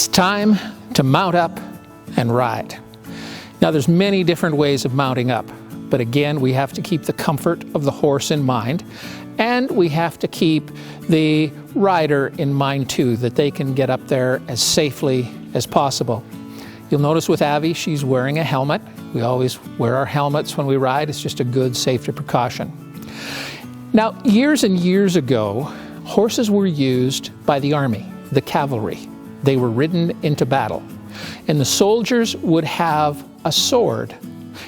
It's time to mount up and ride. Now there's many different ways of mounting up, but again we have to keep the comfort of the horse in mind, and we have to keep the rider in mind too, that they can get up there as safely as possible. You'll notice with Abby, she's wearing a helmet. We always wear our helmets when we ride. It's just a good safety precaution. Now, years and years ago, horses were used by the army, the cavalry. They were ridden into battle. And the soldiers would have a sword.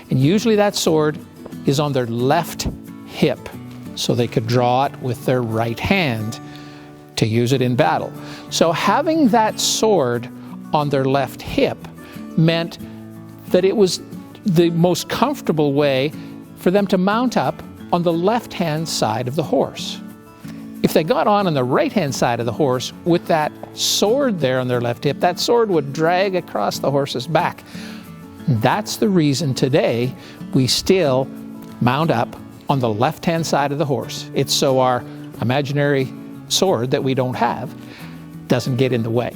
And usually that sword is on their left hip, so they could draw it with their right hand to use it in battle. So having that sword on their left hip meant that it was the most comfortable way for them to mount up on the left-hand side of the horse. If they got on the right-hand side of the horse with that sword there on their left hip, that sword would drag across the horse's back. That's the reason today we still mount up on the left-hand side of the horse. It's so our imaginary sword that we don't have doesn't get in the way.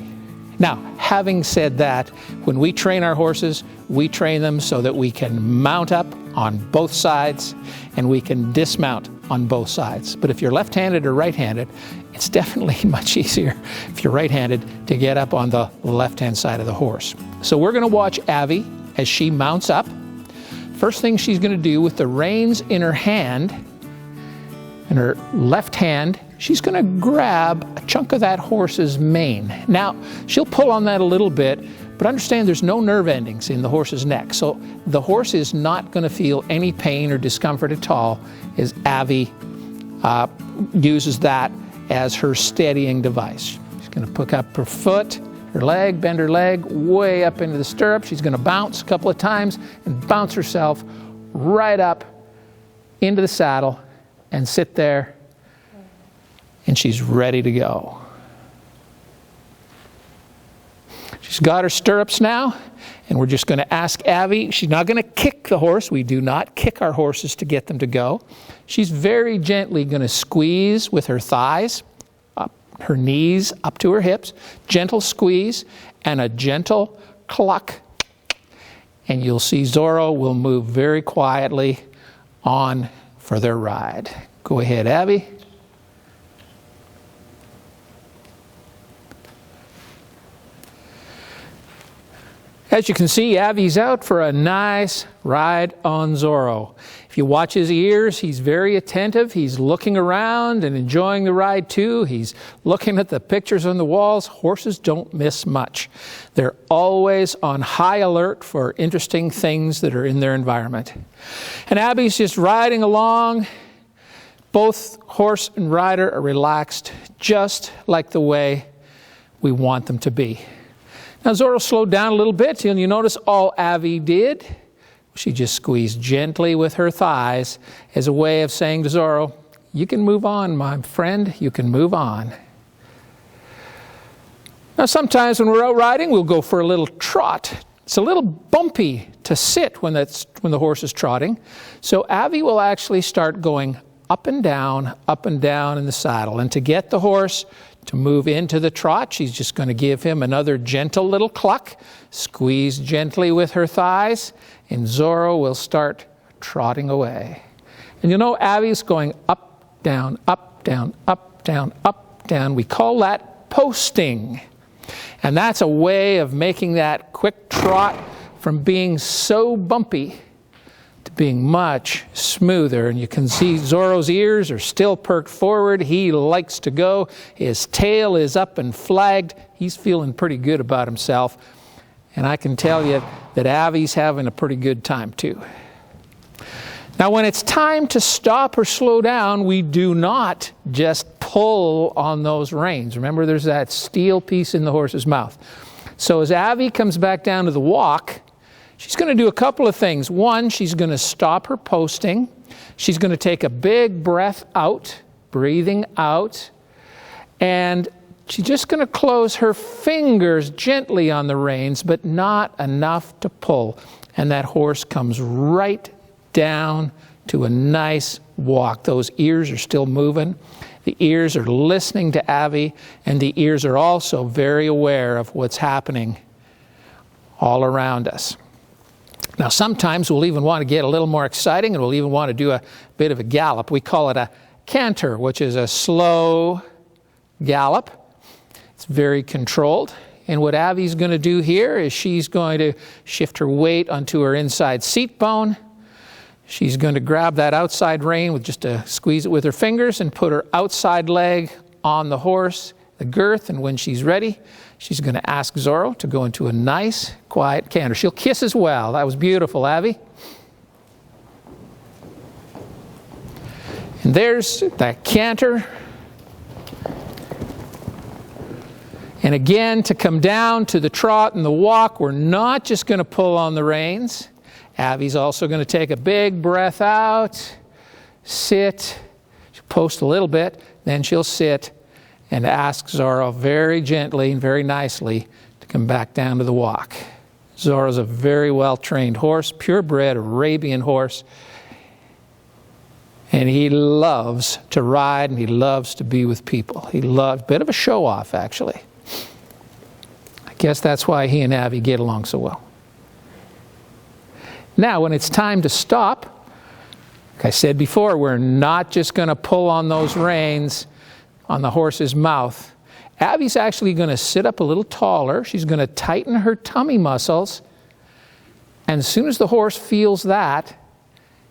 Now, having said that, when we train our horses, we train them so that we can mount up on both sides and we can dismount on both sides. But if you're left-handed or right-handed, it's definitely much easier if you're right-handed to get up on the left-hand side of the horse. So we're going to watch Abby as she mounts up. First thing she's going to do with the reins in her hand, in her left hand, she's going to grab a chunk of that horse's mane. Now, she'll pull on that a little bit, but understand there's no nerve endings in the horse's neck. So the horse is not going to feel any pain or discomfort at all as Abby uses that as her steadying device. She's going to pick up her foot, her leg, bend her leg way up into the stirrup. She's going to bounce a couple of times and bounce herself right up into the saddle and sit there, and she's ready to go. She's got her stirrups now, and we're just going to ask Abby. She's not going to kick the horse. We do not kick our horses to get them to go. She's very gently going to squeeze with her thighs, up her knees up to her hips, gentle squeeze and a gentle cluck. And you'll see Zorro will move very quietly on for their ride. Go ahead, Abby. As you can see, Abby's out for a nice ride on Zorro. If you watch his ears, he's very attentive. He's looking around and enjoying the ride too. He's looking at the pictures on the walls. Horses don't miss much. They're always on high alert for interesting things that are in their environment. And Abby's just riding along. Both horse and rider are relaxed, just like the way we want them to be. Now Zorro slowed down a little bit, and you notice all Abby did, she just squeezed gently with her thighs as a way of saying to Zorro, you can move on, my friend, you can move on. Now sometimes when we're out riding, we'll go for a little trot. It's a little bumpy to sit when the horse is trotting. So Abby will actually start going up and down in the saddle. And to get the horse to move into the trot, she's just going to give him another gentle little cluck, squeeze gently with her thighs, and Zorro will start trotting away. And you know Abby's going up, down, up, down, up, down, up, down. We call that posting. And that's a way of making that quick trot from being so bumpy to being much smoother. And you can see Zorro's ears are still perked forward. He likes to go. His tail is up and flagged. He's feeling pretty good about himself. And I can tell you that Abby's having a pretty good time too. Now when it's time to stop or slow down, we do not just pull on those reins. Remember, there's that steel piece in the horse's mouth. So as Abby comes back down to the walk, she's going to do a couple of things. One, she's going to stop her posting. She's going to take a big breath out, breathing out. And she's just going to close her fingers gently on the reins, but not enough to pull. And that horse comes right down to a nice walk. Those ears are still moving. The ears are listening to Avi, and the ears are also very aware of what's happening all around us. Now, sometimes we'll even want to get a little more exciting, and we'll even want to do a bit of a gallop. We call it a canter, which is a slow gallop. It's very controlled. And what Avi's going to do here is she's going to shift her weight onto her inside seat bone. She's going to grab that outside rein with just a squeeze it with her fingers and put her outside leg on the horse, the girth, and when she's ready, she's going to ask Zorro to go into a nice, quiet canter. She'll kiss as well. That was beautiful, Avi. And there's that canter. And again, to come down to the trot and the walk, we're not just going to pull on the reins. Avi's also going to take a big breath out, sit, she'll post a little bit, then she'll sit and ask Zorro very gently and very nicely to come back down to the walk. Zorro's a very well-trained horse, purebred Arabian horse, and he loves to ride and he loves to be with people. He loves, a bit of a show-off actually. I guess that's why he and Avi get along so well. Now, when it's time to stop, like I said before, we're not just going to pull on those reins on the horse's mouth. Avi's actually going to sit up a little taller. She's going to tighten her tummy muscles. And as soon as the horse feels that,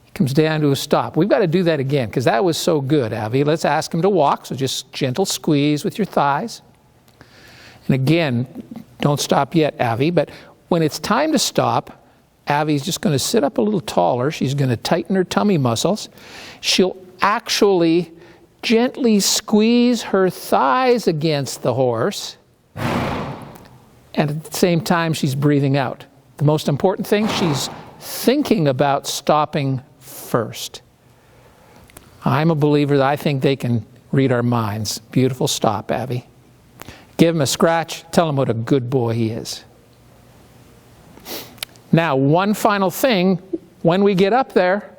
he comes down to a stop. We've got to do that again because that was so good, Avi. Let's ask him to walk. So just gentle squeeze with your thighs. And again, don't stop yet, Avi. But when it's time to stop, Avi's just going to sit up a little taller. She's going to tighten her tummy muscles. She'll actually gently squeeze her thighs against the horse. And at the same time, she's breathing out. The most important thing, she's thinking about stopping first. I'm a believer that I think they can read our minds. Beautiful stop, Avi. Give him a scratch. Tell him what a good boy he is. Now, one final thing, when we get up there,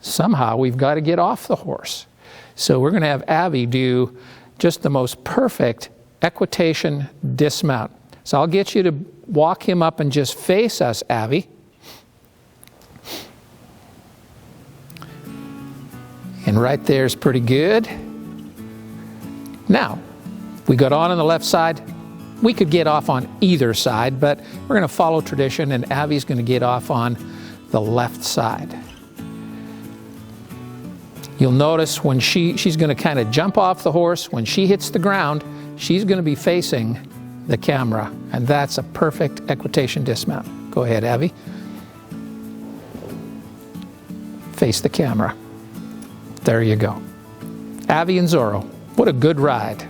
somehow we've got to get off the horse. So we're going to have Avi do just the most perfect equitation dismount. So I'll get you to walk him up and just face us, Avi. And right there is pretty good. Now, we got on the left side. We could get off on either side, but we're going to follow tradition, and Avi's going to get off on the left side. You'll notice when she's going to kind of jump off the horse. When she hits the ground, she's going to be facing the camera, and that's a perfect equitation dismount. Go ahead, Avi. Face the camera. There you go. Avi and Zorro, what a good ride.